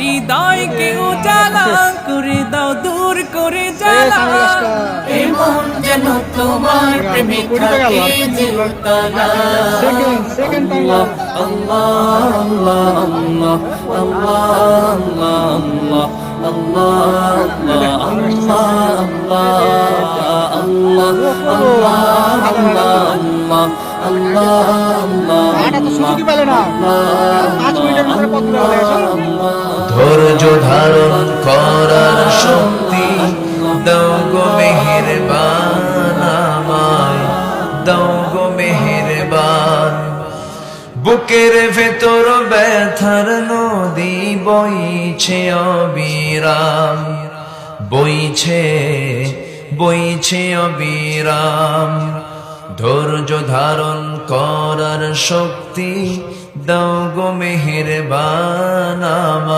হৃদয়কে উজালা করে দাও, দূর করে জ্বালা। এমন যেন তোমার প্রেমে থাকে চিরতলা। আল্লাহ আল্লাহ আল্লাহ আল্লাহ আল্লাহ ধৈর্য ধারণ করার শক্তি দাও গো মেহেরবান আমায়, দাও গো মেহেরবান। বুকের ভেতর ব্যথার নদী বইছে অবিরাম, বইছে বইছে অবিরাম। ধৈর্য ধারণ করার শক্তি দাও গো মেহেরবান আমায়।